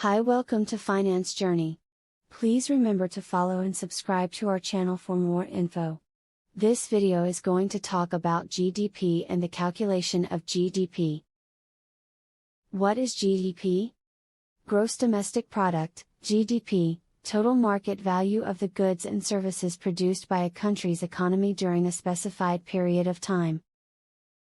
Hi, welcome to Finance Journey. Please remember to follow and subscribe to our channel for more info. This video is going to talk about GDP and the calculation of GDP. What is GDP? Gross Domestic Product, GDP, total market value of the goods and services produced by a country's economy during a specified period of time.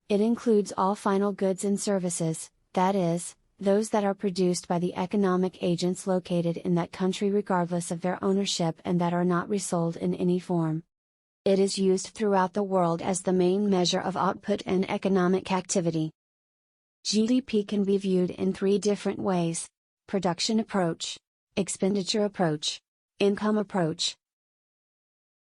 It includes all final goods and services, that is, those that are produced by the economic agents located in that country regardless of their ownership and that are not resold in any form. It is used throughout the world as the main measure of output and economic activity. GDP can be viewed in three different ways: production approach, expenditure approach, income approach.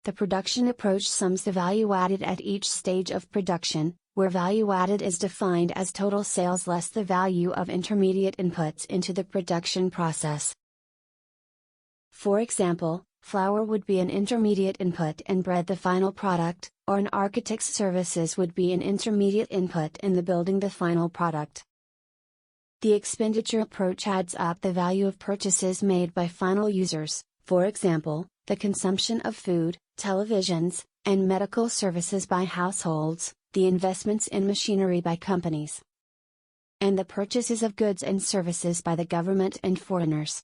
The production approach sums the value added at each stage of production, where value added is defined as total sales less the value of intermediate inputs into the production process. For example, flour would be an intermediate input and bread the final product, or an architect's services would be an intermediate input in the building the final product. The expenditure approach adds up the value of purchases made by final users, for example, the consumption of food, televisions, and medical services by households, the investments in machinery by companies, and the purchases of goods and services by the government and foreigners.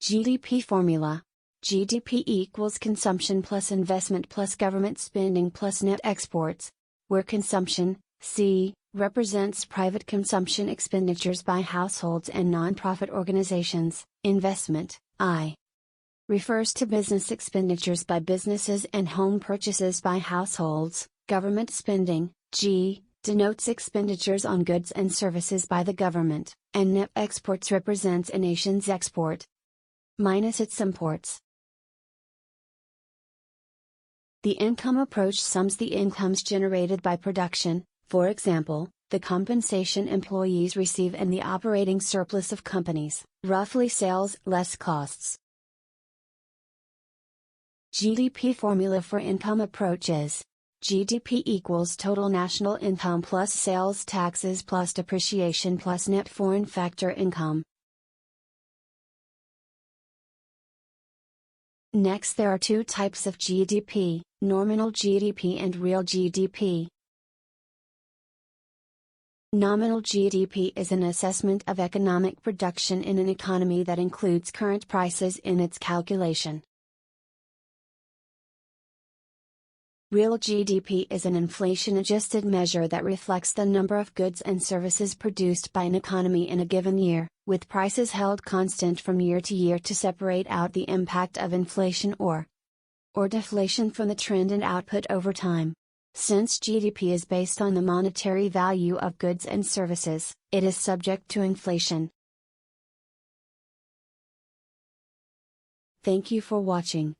GDP formula: GDP equals consumption plus investment plus government spending plus net exports, where consumption, C, represents private consumption expenditures by households and non-profit organizations, investment, I, refers to business expenditures by businesses and home purchases by households. Government spending, G, denotes expenditures on goods and services by the government, and net exports represents a nation's export minus its imports. The income approach sums the incomes generated by production, for example, the compensation employees receive and the operating surplus of companies, roughly sales less costs. GDP formula for income approach is: GDP equals total national income plus sales taxes plus depreciation plus net foreign factor income. Next, there are two types of GDP, nominal GDP and real GDP. Nominal GDP is an assessment of economic production in an economy that includes current prices in its calculation. Real GDP is an inflation-adjusted measure that reflects the number of goods and services produced by an economy in a given year, with prices held constant from year to year to separate out the impact of inflation or deflation from the trend in output over time. Since GDP is based on the monetary value of goods and services, it is subject to inflation. Thank you for watching.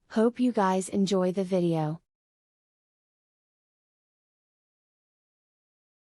Hope you guys enjoy the video.